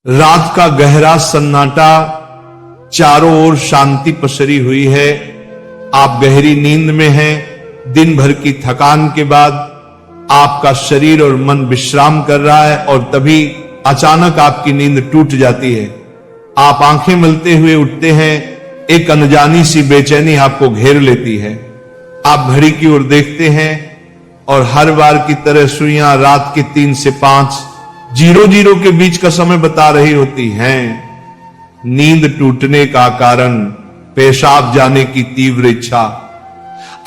रात का गहरा सन्नाटा, चारों ओर शांति पसरी हुई है। आप गहरी नींद में हैं। दिन भर की थकान के बाद आपका शरीर और मन विश्राम कर रहा है और तभी अचानक आपकी नींद टूट जाती है। आप आंखें मलते हुए उठते हैं। एक अनजानी सी बेचैनी आपको घेर लेती है। आप घड़ी की ओर देखते हैं और हर बार की तरह सुइयां रात के 3 से 5 00 के बीच का समय बता रही होती हैं। नींद टूटने का कारण पेशाब जाने की तीव्र इच्छा।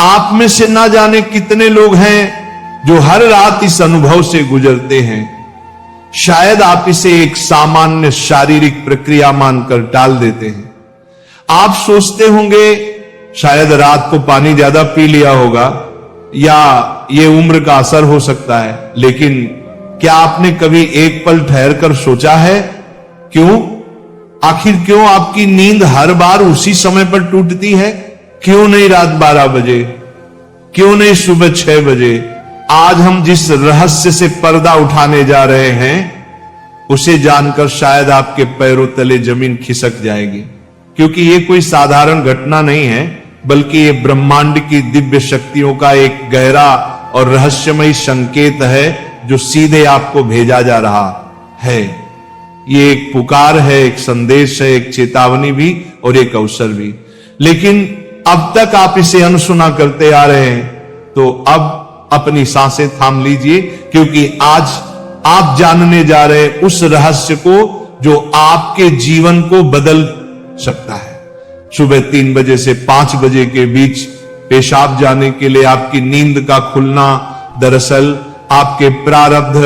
आप में से ना जाने कितने लोग हैं जो हर रात इस अनुभव से गुजरते हैं। शायद आप इसे एक सामान्य शारीरिक प्रक्रिया मानकर टाल देते हैं। आप सोचते होंगे शायद रात को पानी ज्यादा पी लिया होगा या ये उम्र का असर हो सकता है, लेकिन क्या आपने कभी एक पल ठहर कर सोचा है आखिर क्यों आपकी नींद हर बार उसी समय पर टूटती है? क्यों नहीं रात 12 बजे, क्यों नहीं सुबह 6 बजे? आज हम जिस रहस्य से पर्दा उठाने जा रहे हैं उसे जानकर शायद आपके पैरों तले जमीन खिसक जाएगी, क्योंकि ये कोई साधारण घटना नहीं है, बल्कि ये ब्रह्मांड की दिव्य शक्तियों का एक गहरा और रहस्यमय संकेत है जो सीधे आपको भेजा जा रहा है। ये एक पुकार है, एक संदेश है, एक चेतावनी भी और एक अवसर भी। लेकिन अब तक आप इसे अनसुना करते आ रहे हैं, तो अब अपनी सांसें थाम लीजिए, क्योंकि आज आप जानने जा रहे हैं उस रहस्य को जो आपके जीवन को बदल सकता है। सुबह 3 बजे से 5 बजे के बीच पेशाब जाने के लिए आपकी नींद का खुलना दरअसल आपके प्रारब्ध,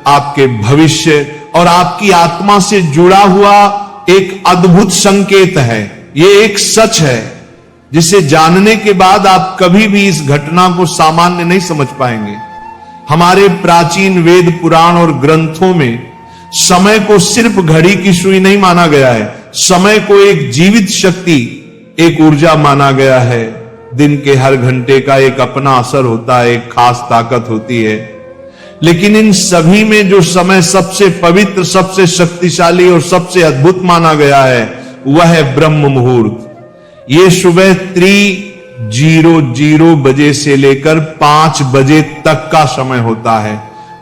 आपके भविष्य और आपकी आत्मा से जुड़ा हुआ एक अद्भुत संकेत है। ये एक सच है जिसे जानने के बाद आप कभी भी इस घटना को सामान्य नहीं समझ पाएंगे। हमारे प्राचीन वेद, पुराण और ग्रंथों में समय को सिर्फ घड़ी की सुई नहीं माना गया है। समय को एक जीवित शक्ति, एक ऊर्जा माना गया है। दिन के हर घंटे का एक अपना असर होता है, एक खास ताकत होती है। लेकिन इन सभी में जो समय सबसे पवित्र, सबसे शक्तिशाली और सबसे अद्भुत माना गया है वह है ब्रह्म मुहूर्त। ये सुबह 3:00 बजे से लेकर 5 बजे तक का समय होता है।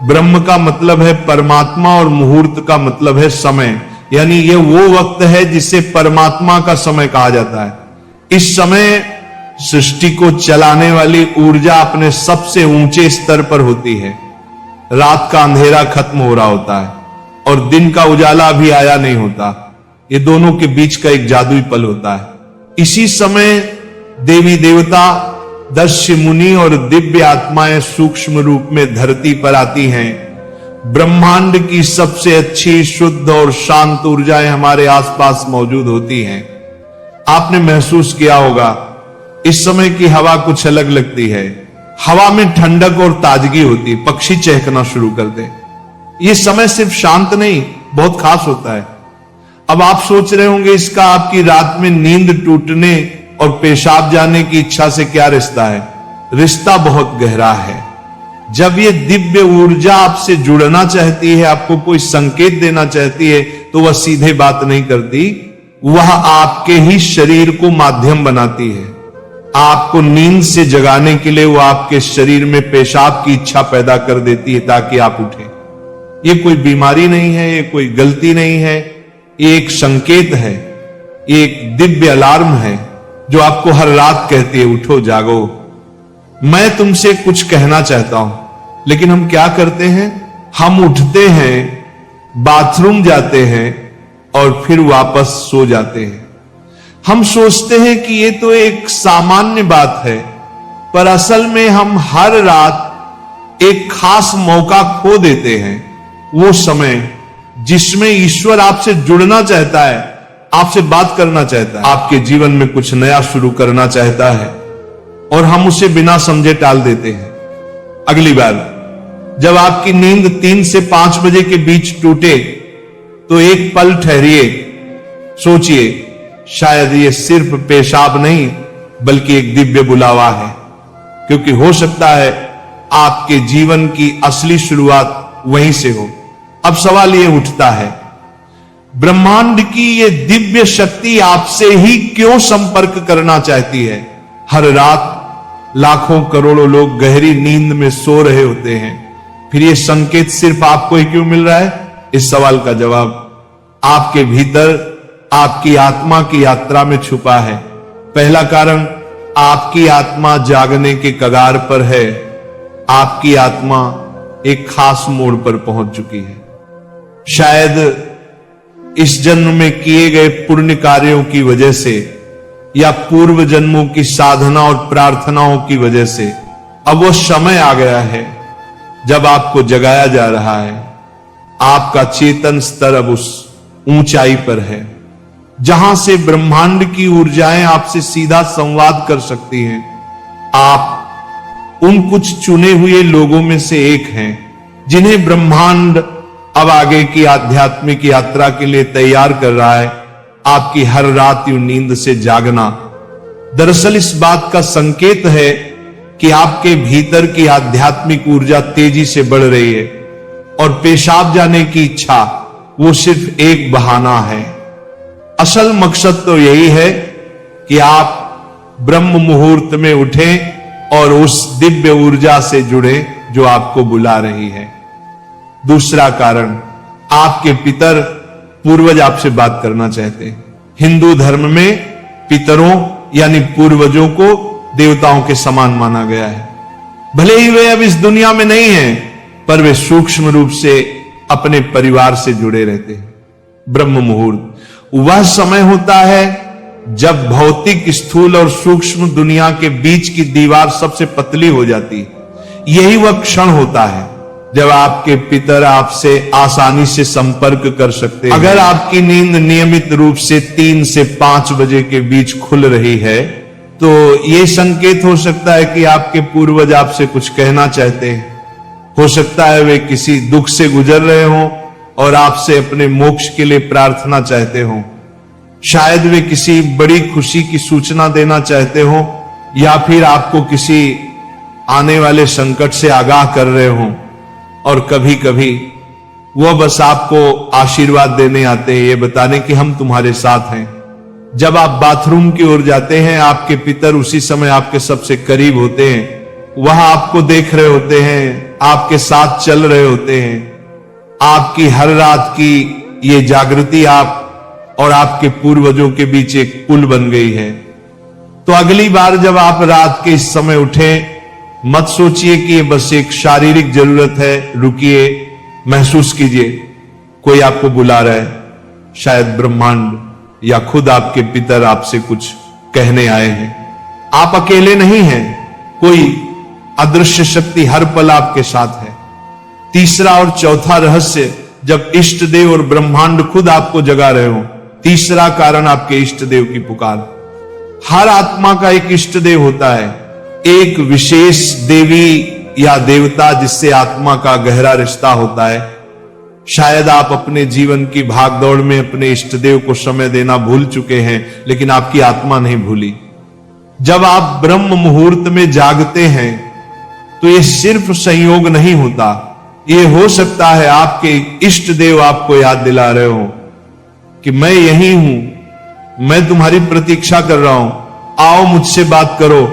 ब्रह्म का मतलब है परमात्मा और मुहूर्त का मतलब है समय, यानी ये वो वक्त है जिसे परमात्मा का समय कहा जाता है। इस समय सृष्टि को चलाने वाली ऊर्जा अपने सबसे ऊंचे स्तर पर होती है। रात का अंधेरा खत्म हो रहा होता है और दिन का उजाला अभी आया नहीं होता। ये दोनों के बीच का एक जादुई पल होता है। इसी समय देवी देवता, दस्य मुनि और दिव्य आत्माएं सूक्ष्म रूप में धरती पर आती हैं। ब्रह्मांड की सबसे अच्छी, शुद्ध और शांत ऊर्जाएं हमारे आसपास मौजूद होती हैं। आपने महसूस किया होगा इस समय की हवा कुछ अलग लगती है। हवा में ठंडक और ताजगी होती है, पक्षी चहकना शुरू कर दे। ये समय सिर्फ शांत नहीं, बहुत खास होता है। अब आप सोच रहे होंगे इसका आपकी रात में नींद टूटने और पेशाब जाने की इच्छा से क्या रिश्ता है? रिश्ता बहुत गहरा है। जब ये दिव्य ऊर्जा आपसे जुड़ना चाहती है, आपको कोई संकेत देना चाहती है, तो वह सीधे बात नहीं करती, वह आपके ही शरीर को माध्यम बनाती है। आपको नींद से जगाने के लिए वो आपके शरीर में पेशाब की इच्छा पैदा कर देती है ताकि आप उठें। ये कोई बीमारी नहीं है, ये कोई गलती नहीं है, ये एक संकेत है, ये एक दिव्य अलार्म है जो आपको हर रात कहती है उठो, जागो। मैं तुमसे कुछ कहना चाहता हूं, लेकिन हम क्या करते हैं? हम उठते हैं, बाथरूम जाते हैं और फिर वापस सो जाते हैं। हम सोचते हैं कि ये तो एक सामान्य बात है, पर असल में हम हर रात एक खास मौका खो देते हैं। वो समय जिसमें ईश्वर आपसे जुड़ना चाहता है, आपसे बात करना चाहता है, आपके जीवन में कुछ नया शुरू करना चाहता है, और हम उसे बिना समझे टाल देते हैं। अगली बार जब आपकी नींद 3 से 5 बजे के बीच टूटे तो एक पल ठहरिए, सोचिए, शायद ये सिर्फ पेशाब नहीं बल्कि एक दिव्य बुलावा है, क्योंकि हो सकता है आपके जीवन की असली शुरुआत वहीं से हो। अब सवाल ये उठता है, ब्रह्मांड की ये दिव्य शक्ति आपसे ही क्यों संपर्क करना चाहती है? हर रात लाखों करोड़ों लोग गहरी नींद में सो रहे होते हैं, फिर ये संकेत सिर्फ आपको ही क्यों मिल रहा है? इस सवाल का जवाब आपके भीतर आपकी आत्मा की यात्रा में छुपा है। पहला कारण, आपकी आत्मा जागने के कगार पर है। आपकी आत्मा एक खास मोड़ पर पहुंच चुकी है। शायद इस जन्म में किए गए पुण्य कार्यों की वजह से या पूर्व जन्मों की साधना और प्रार्थनाओं की वजह से अब वो समय आ गया है जब आपको जगाया जा रहा है। आपका चेतन स्तर अब उस ऊंचाई पर है जहां से ब्रह्मांड की ऊर्जाएं आपसे सीधा संवाद कर सकती हैं। आप उन कुछ चुने हुए लोगों में से एक हैं जिन्हें ब्रह्मांड अब आगे की आध्यात्मिक यात्रा के लिए तैयार कर रहा है। आपकी हर रात यूं नींद से जागना दरअसल इस बात का संकेत है कि आपके भीतर की आध्यात्मिक ऊर्जा तेजी से बढ़ रही है और पेशाब जाने की इच्छा वो सिर्फ एक बहाना है। असल मकसद तो यही है कि आप ब्रह्म मुहूर्त में उठें और उस दिव्य ऊर्जा से जुड़े जो आपको बुला रही है। दूसरा कारण, आपके पितर पूर्वज आपसे बात करना चाहते हैं। हिंदू धर्म में पितरों यानी पूर्वजों को देवताओं के समान माना गया है। भले ही वे अब इस दुनिया में नहीं हैं, पर वे सूक्ष्म रूप से अपने परिवार से जुड़े रहते हैं। ब्रह्म मुहूर्त वह समय होता है जब भौतिक, स्थूल और सूक्ष्म दुनिया के बीच की दीवार सबसे पतली हो जाती है। यही वह क्षण होता है जब आपके पितर आपसे आसानी से संपर्क कर सकते हैं। अगर आपकी नींद नियमित रूप से 3 से 5 बजे के बीच खुल रही है तो यह संकेत हो सकता है कि आपके पूर्वज आपसे कुछ कहना चाहते हैं। हो सकता है वे किसी दुख से गुजर रहे हों और आपसे अपने मोक्ष के लिए प्रार्थना चाहते हों। शायद वे किसी बड़ी खुशी की सूचना देना चाहते हों या फिर आपको किसी आने वाले संकट से आगाह कर रहे हों। और कभी कभी वह बस आपको आशीर्वाद देने आते हैं, ये बताने कि हम तुम्हारे साथ हैं। जब आप बाथरूम की ओर जाते हैं, आपके पितर उसी समय आपके सबसे करीब होते हैं। वह आपको देख रहे होते हैं, आपके साथ चल रहे होते हैं। आपकी हर रात की ये जागृति आप और आपके पूर्वजों के बीच एक पुल बन गई है। तो अगली बार जब आप रात के इस समय उठें, मत सोचिए कि ये बस एक शारीरिक जरूरत है। रुकिए, महसूस कीजिए कोई आपको बुला रहा है। शायद ब्रह्मांड या खुद आपके पितर आपसे कुछ कहने आए हैं। आप अकेले नहीं हैं, कोई अदृश्य शक्ति हर पल आपके साथ है। तीसरा और चौथा रहस्य, जब इष्ट देव और ब्रह्मांड खुद आपको जगा रहे हो। तीसरा कारण, आपके इष्ट देव की पुकार। हर आत्मा का एक इष्ट देव होता है, एक विशेष देवी या देवता जिससे आत्मा का गहरा रिश्ता होता है। शायद आप अपने जीवन की भागदौड़ में अपने इष्ट देव को समय देना भूल चुके हैं, लेकिन आपकी आत्मा नहीं भूली। जब आप ब्रह्म मुहूर्त में जागते हैं तो यह सिर्फ संयोग नहीं होता, यह हो सकता है आपके इष्ट देव आपको याद दिला रहे हो कि मैं यही हूं, मैं तुम्हारी प्रतीक्षा कर रहा हूं, आओ मुझसे बात करो,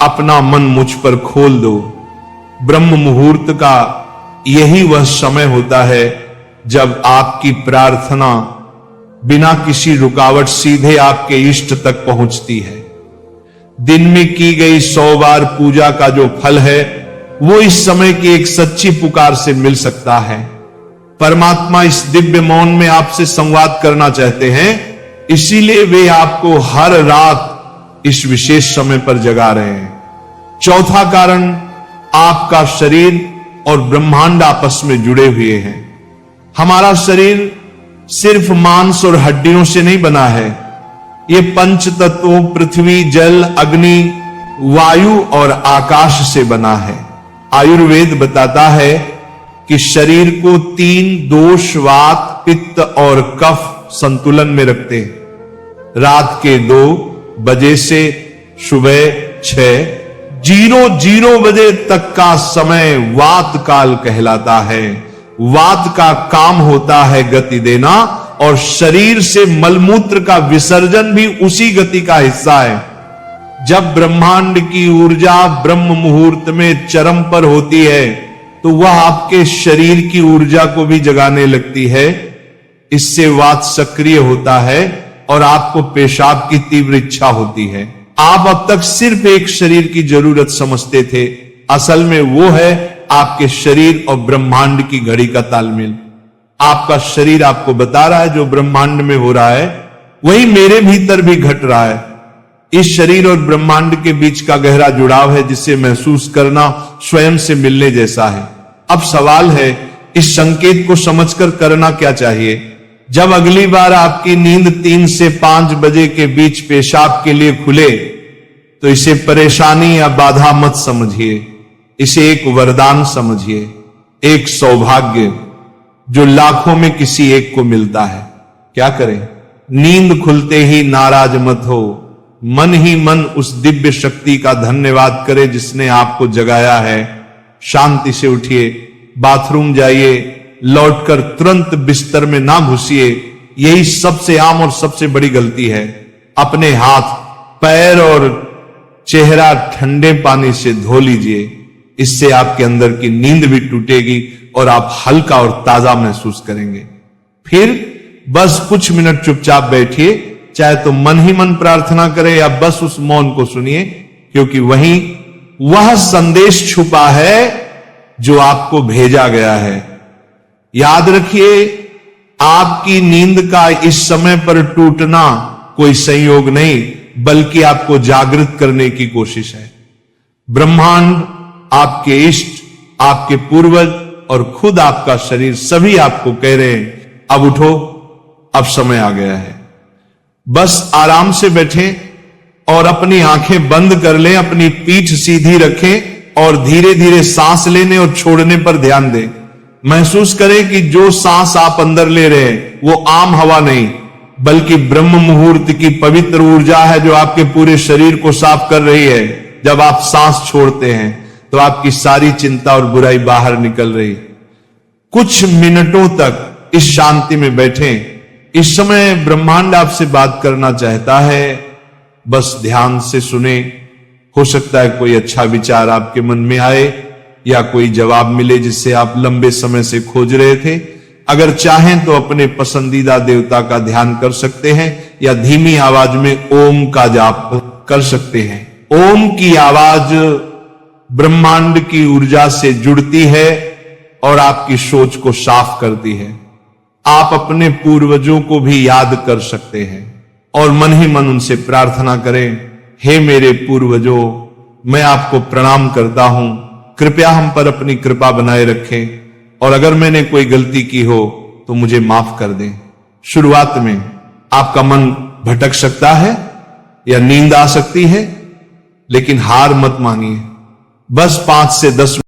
अपना मन मुझ पर खोल दो। ब्रह्म मुहूर्त का यही वह समय होता है जब आपकी प्रार्थना बिना किसी रुकावट सीधे आपके इष्ट तक पहुंचती है। दिन में की गई 100 बार पूजा का जो फल है वो इस समय की एक सच्ची पुकार से मिल सकता है। परमात्मा इस दिव्य मौन में आपसे संवाद करना चाहते हैं, इसीलिए वे आपको हर रात इस विशेष समय पर जगा रहे हैं। चौथा कारण, आपका शरीर और ब्रह्मांड आपस में जुड़े हुए हैं। हमारा शरीर सिर्फ मांस और हड्डियों से नहीं बना है, ये पंच तत्वों पृथ्वी, जल, अग्नि, वायु और आकाश से बना है। आयुर्वेद बताता है कि शरीर को 3 दोष, वात, पित्त और कफ संतुलन में रखते हैं। रात के 2 बजे से सुबह 6:00 बजे तक का समय वात काल कहलाता है। वात का काम होता है गति देना, और शरीर से मलमूत्र का विसर्जन भी उसी गति का हिस्सा है। जब ब्रह्मांड की ऊर्जा ब्रह्म मुहूर्त में चरम पर होती है तो वह आपके शरीर की ऊर्जा को भी जगाने लगती है। इससे वात सक्रिय होता है और आपको पेशाब की तीव्र इच्छा होती है। आप अब तक सिर्फ एक शरीर की जरूरत समझते थे, असल में वो है आपके शरीर और ब्रह्मांड की घड़ी का तालमेल। आपका शरीर आपको बता रहा है जो ब्रह्मांड में हो रहा है वही मेरे भीतर भी घट रहा है। इस शरीर और ब्रह्मांड के बीच का गहरा जुड़ाव है जिसे महसूस करना स्वयं से मिलने जैसा है। अब सवाल है इस संकेत को समझकर करना क्या चाहिए। जब अगली बार आपकी नींद 3 से 5 बजे के बीच पेशाब के लिए खुले तो इसे परेशानी या बाधा मत समझिए, इसे एक वरदान समझिए, एक सौभाग्य जो लाखों में किसी एक को मिलता है। क्या करें? नींद खुलते ही नाराज मत हो, मन ही मन उस दिव्य शक्ति का धन्यवाद करें जिसने आपको जगाया है। शांति से उठिए, बाथरूम जाइए, लौटकर तुरंत बिस्तर में ना घुसिए। यही सबसे आम और सबसे बड़ी गलती है। अपने हाथ, पैर और चेहरा ठंडे पानी से धो लीजिए। इससे आपके अंदर की नींद भी टूटेगी और आप हल्का और ताजा महसूस करेंगे। फिर बस कुछ मिनट चुपचाप बैठिए, चाहे तो मन ही मन प्रार्थना करें या बस उस मौन को सुनिए, क्योंकि वहीं वह संदेश छुपा है जो आपको भेजा गया है। याद रखिए, आपकी नींद का इस समय पर टूटना कोई संयोग नहीं बल्कि आपको जागृत करने की कोशिश है। ब्रह्मांड, आपके इष्ट, आपके पूर्वज और खुद आपका शरीर सभी आपको कह रहे हैं अब उठो, अब समय आ गया है। बस आराम से बैठें और अपनी आंखें बंद कर लें, अपनी पीठ सीधी रखें और धीरे धीरे सांस लेने और छोड़ने पर ध्यान दें। महसूस करें कि जो सांस आप अंदर ले रहे हैं वो आम हवा नहीं बल्कि ब्रह्म मुहूर्त की पवित्र ऊर्जा है जो आपके पूरे शरीर को साफ कर रही है। जब आप सांस छोड़ते हैं तो आपकी सारी चिंता और बुराई बाहर निकल रही। कुछ मिनटों तक इस शांति में बैठें। इस समय ब्रह्मांड आपसे बात करना चाहता है, बस ध्यान से सुने। हो सकता है कोई अच्छा विचार आपके मन में आए या कोई जवाब मिले जिससे आप लंबे समय से खोज रहे थे। अगर चाहें तो अपने पसंदीदा देवता का ध्यान कर सकते हैं या धीमी आवाज में ओम का जाप कर सकते हैं। ओम की आवाज ब्रह्मांड की ऊर्जा से जुड़ती है और आपकी सोच को साफ करती है। आप अपने पूर्वजों को भी याद कर सकते हैं और मन ही मन उनसे प्रार्थना करें, हे मेरे पूर्वजों, मैं आपको प्रणाम करता हूं, कृपया हम पर अपनी कृपा बनाए रखें और अगर मैंने कोई गलती की हो तो मुझे माफ कर दें। शुरुआत में आपका मन भटक सकता है या नींद आ सकती है, लेकिन हार मत मानिए। बस 5 से 10